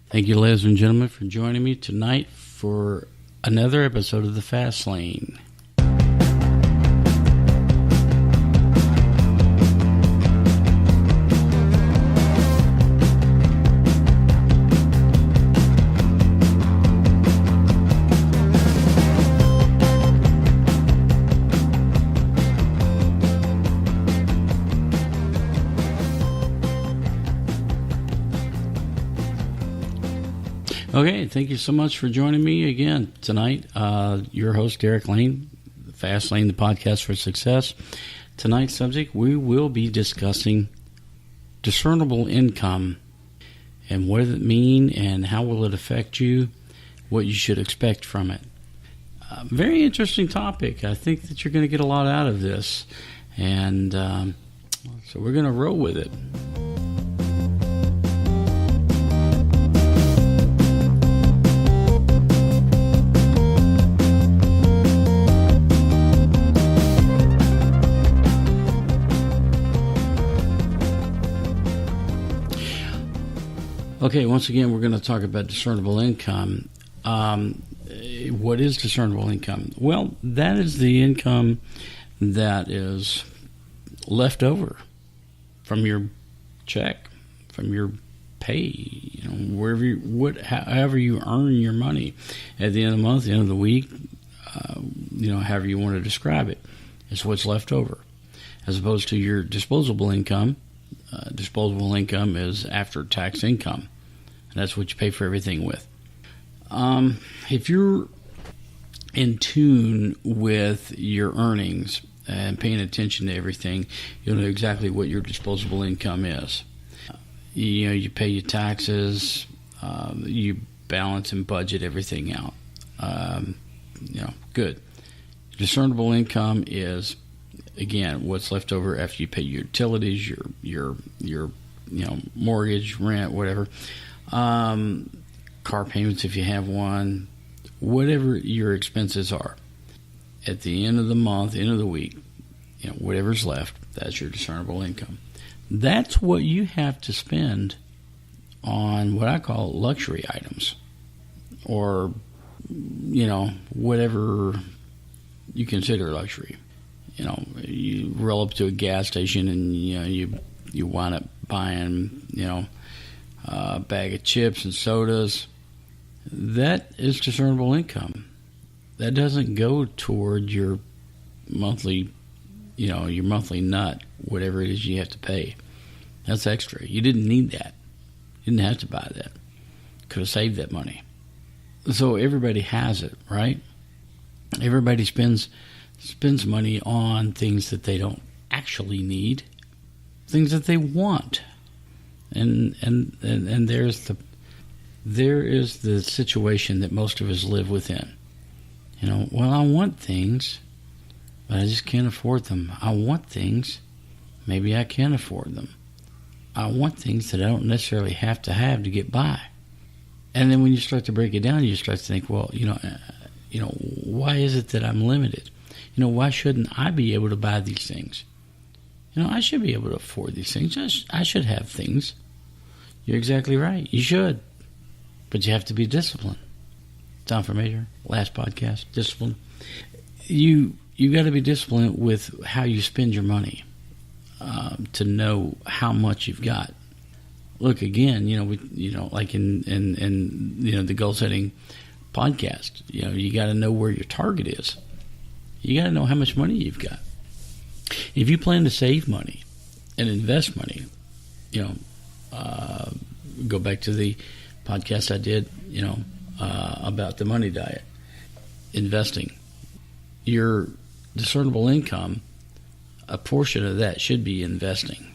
Thank you, ladies and gentlemen, for joining me tonight for another episode of The Fast Lane. Okay, thank you so much for joining me again tonight. Your host, Derek Lane, Fast Lane, the podcast for success. Tonight's subject, we will be discussing discernible income and what does it mean and how will it affect you, what you should expect from it. Very interesting topic. I think that you're going to get a lot out of this, and so we're going to roll with it. Okay, once again, we're going to talk about discernible income. What is discernible income? Well, that is the income that is left over from your check, from your pay, however you earn your money at the end of the month, the end of the week, however you want to describe it. It's what's left over, as opposed to your disposable income. Disposable income is after-tax income. That's what you pay for everything with. If you're in tune with your earnings and paying attention to everything, you'll know exactly what your disposable income is. You pay your taxes, you balance and budget everything out. Good. Discernible income is, again, what's left over after you pay your utilities, your mortgage, rent, whatever. Car payments if you have one, whatever your expenses are. At the end of the month, end of the week, whatever's left, that's your discernible income. That's what you have to spend on what I call luxury items, or whatever you consider luxury. You roll up to a gas station and you wind up buying a bag of chips and sodas. That is discernible income. That doesn't go toward your monthly, your monthly nut, whatever it is you have to pay. That's extra. You didn't need that. You didn't have to buy that. Could have saved that money. So everybody has it, right? Everybody spends money on things that they don't actually need, things that they want. And there is the situation that most of us live within. Well, I want things, but I just can't afford them. I want things, maybe I can afford them. I want things that I don't necessarily have to get by. And then when you start to break it down, you start to think, well, why is it that I'm limited? Why shouldn't I be able to buy these things? I should be able to afford these things. I should have things. You're exactly right. You should. But you have to be disciplined. Time for measure. Last podcast. Discipline. You got to be disciplined with how you spend your money to know how much you've got. Look, again, like in the goal setting podcast, you got to know where your target is. You got to know how much money you've got. If you plan to save money and invest money, go back to the podcast I did, about the money diet, investing. Your discernible income, a portion of that should be investing.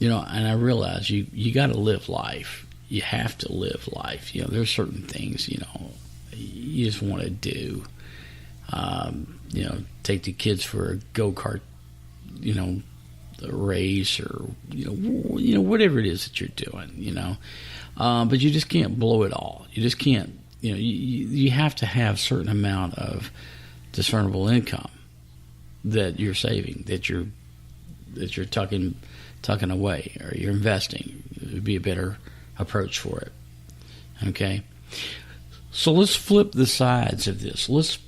And I realize you got to live life. You have to live life. There's certain things, you just want to do. Take the kids for a go-kart, a race, or whatever it is that you're doing, but you just can't blow it all. You just can't. You have to have a certain amount of discernible income that you're saving, that you're tucking away, or you're investing. It would be a better approach for it. Okay? So let's flip the sides of this. Let's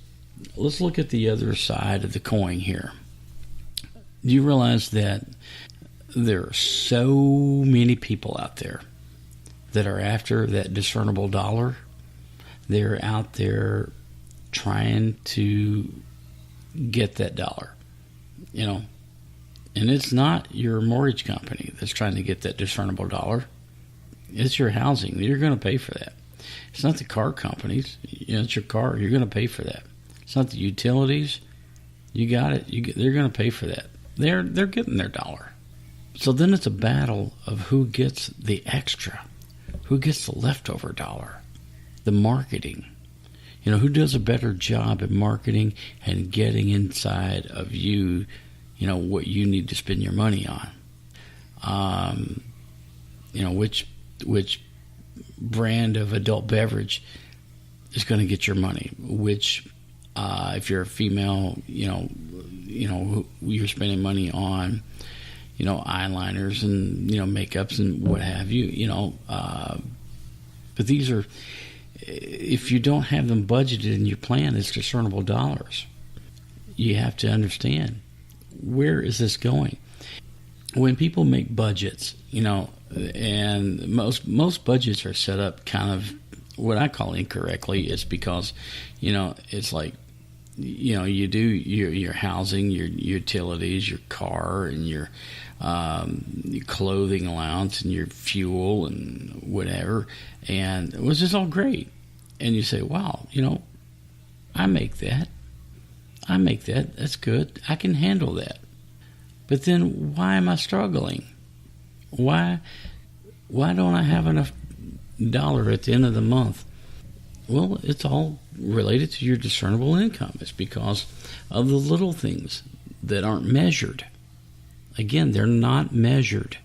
look at the other side of the coin here. Do you realize that there are so many people out there that are after that discernible dollar? They're out there trying to get that dollar, and it's not your mortgage company that's trying to get that discernible dollar. It's your housing. You're going to pay for that. It's not the car companies. It's your car. You're going to pay for that. It's not the utilities. You got it. They're going to pay for that. They're getting their dollar. So then it's a battle of who gets the extra, who gets the leftover dollar, the marketing. Who does a better job at marketing and getting inside of you, what you need to spend your money on. Which brand of adult beverage is going to get your money? Which, if you're a female, you're spending money on, eyeliners and, makeups and what have you, but these are, if you don't have them budgeted in your plan as discernible dollars, you have to understand, where is this going? When people make budgets, and most budgets are set up kind of what I call incorrectly. It's because, it's like, you do your housing, your utilities, your car, and your clothing allowance, and your fuel, and whatever, and it was just all great. And you say, wow, I make that. That's good. I can handle that. But then why am I struggling? Why don't I have enough dollar at the end of the month? Well, it's all related to your discernible income. It's because of the little things that aren't measured. Again, they're not measured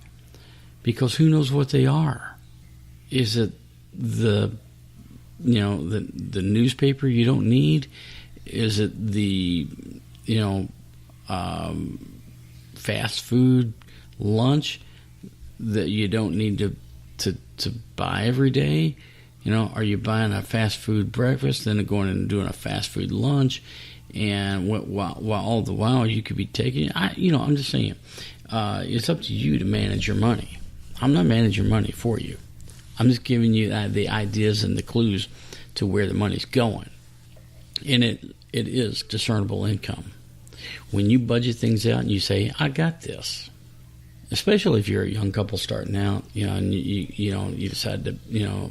because who knows what they are? Is it the newspaper you don't need? Is it the fast food lunch that you don't need to buy every day? Are you buying a fast food breakfast, then going and doing a fast food lunch, and while all the while you could be taking? I'm just saying, it's up to you to manage your money. I'm not managing your money for you. I'm just giving you the ideas and the clues to where the money's going, and it is discernible income. When you budget things out and you say, I got this, especially if you're a young couple starting out, and you decide to,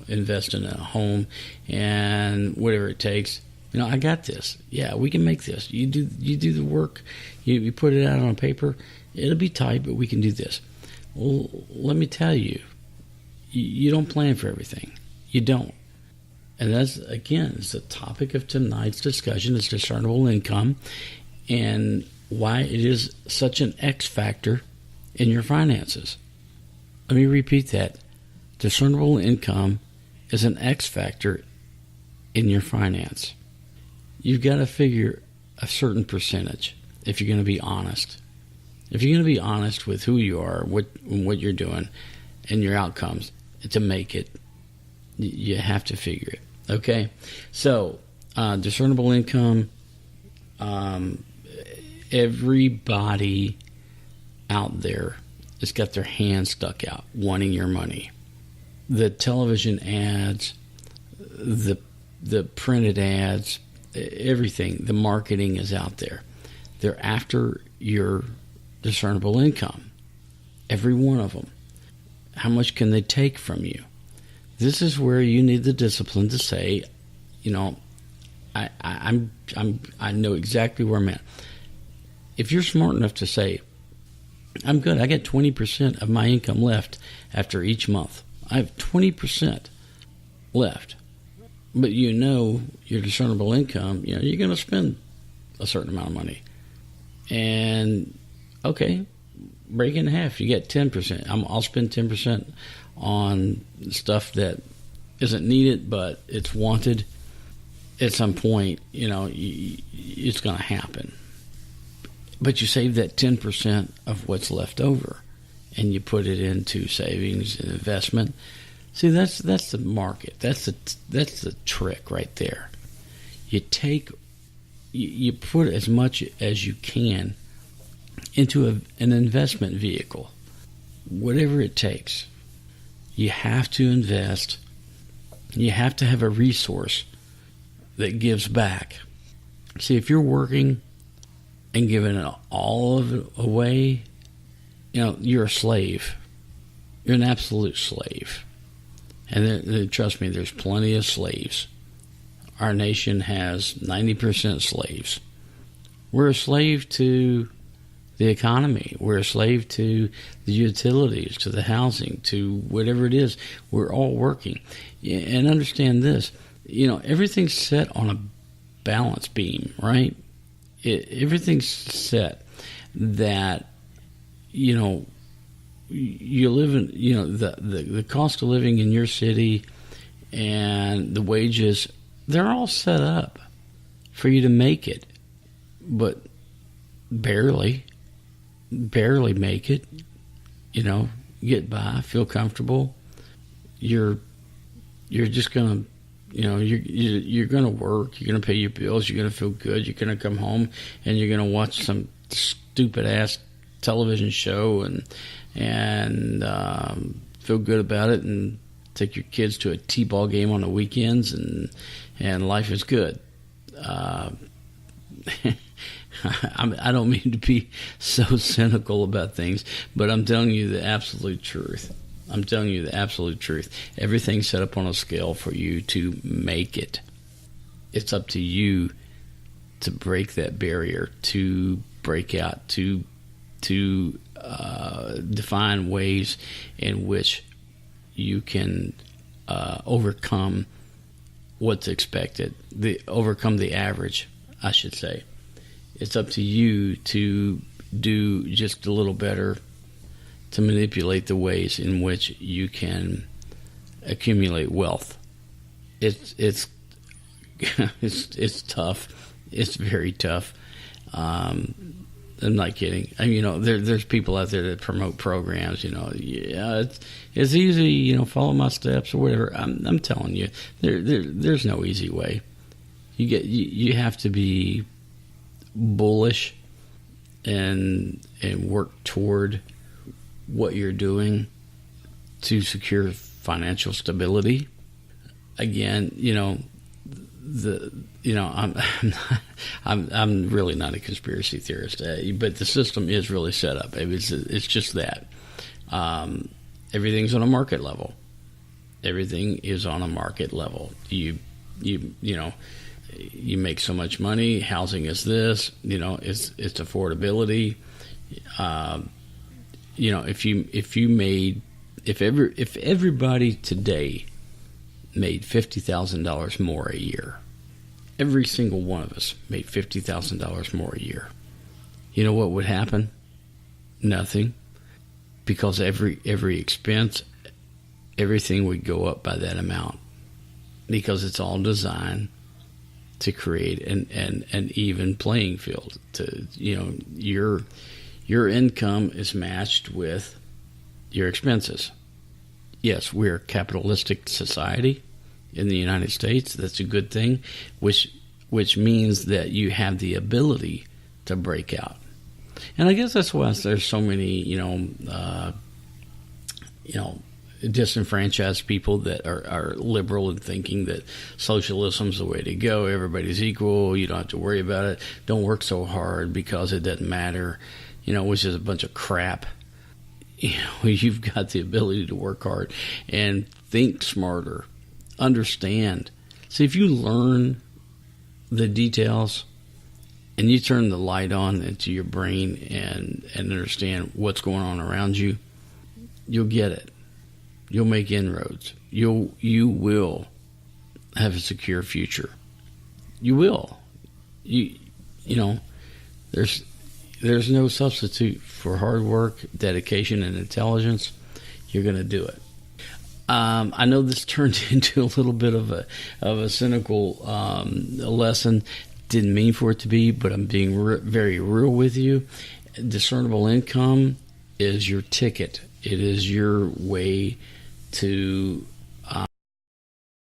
invest in a home and whatever it takes, I got this. Yeah, we can make this. You do the work. You put it out on paper. It'll be tight, but we can do this. Well, let me tell you, you don't plan for everything. You don't. And that's, again, it's the topic of tonight's discussion is discernible income and why it is such an X factor in your finances. Let me repeat that. Discernible income is an X factor in your finance. You've got to figure a certain percentage if you're going to be honest. If you're going to be honest with who you are, what you're doing, and your outcomes to make it, you have to figure it. Okay? So, discernible income, everybody out there has got their hand stuck out wanting your money. The television ads, the printed ads, everything, the marketing is out there. They're after your discernible income. Every one of them. How much can they take from you? This is where you need the discipline to say, I know exactly where I'm at. If you're smart enough to say, I'm good, I got 20% of my income left after each month. I have 20% left. But your discernible income, you're going to spend a certain amount of money. And, okay, break it in half. You get 10%. I'll spend 10% on stuff that isn't needed, but it's wanted. At some point, it's going to happen. But you save that 10% of what's left over, and you put it into savings and investment See, that's the market. That's the trick right there. You put as much as you can into an investment vehicle, whatever it takes. You have to invest. You have to have a resource that gives back. See, if you're working and giving all of it away, you're a slave. You're an absolute slave. And trust me, there's plenty of slaves. Our nation has 90% slaves. We're a slave to the economy. We're a slave to the utilities, to the housing, to whatever it is. We're all working. And understand this, everything's set on a balance beam, right? Everything's set that, you live in, the cost of living in your city and the wages, they're all set up for you to make it, but barely make it, get by, feel comfortable. You're just going to, you're going to work, you're going to pay your bills, you're going to feel good, you're going to come home and you're going to watch some stupid ass television show and feel good about it and take your kids to a t-ball game on the weekends and life is good. I don't mean to be so cynical about things, but I'm telling you the absolute truth. Everything's set up on a scale for you to make it. It's up to you to break that barrier, to break out, to define ways in which you can overcome what's expected, overcome the average, I should say. It's up to you to do just a little better, to manipulate the ways in which you can accumulate wealth. It's it's tough. It's very tough. I'm not kidding. There's people out there that promote programs. It's easy. Follow my steps or whatever. I'm telling you, there's no easy way. You have to be bullish and work toward what you're doing to secure financial stability. Again, I'm really not a conspiracy theorist, but the system is really set up. It's just that everything's on a market level. Everything is on a market level. You make so much money. Housing is this. It's affordability. If everybody today made $50,000 more a year, every single one of us made $50,000 more a year, you know what would happen? Nothing, because every expense, everything would go up by that amount, because it's all designed to create an even playing field. Your income is matched with your expenses. Yes, we're a capitalistic society in the United States. That's a good thing, which means that you have the ability to break out. And I guess that's why there's so many, disenfranchised people that are liberal in thinking that socialism's the way to go. Everybody's equal. You don't have to worry about it. Don't work so hard because it doesn't matter, which is a bunch of crap. You've got the ability to work hard and think smarter, understand. See, if you learn the details and you turn the light on into your brain and understand what's going on around you, you'll get it. You'll make inroads. You will have a secure future. You will. There's no substitute for hard work, dedication, and intelligence. You're going to do it. I know this turned into a little bit of a cynical lesson. Didn't mean for it to be, but I'm being very real with you. Discernible income is your ticket. It is your way to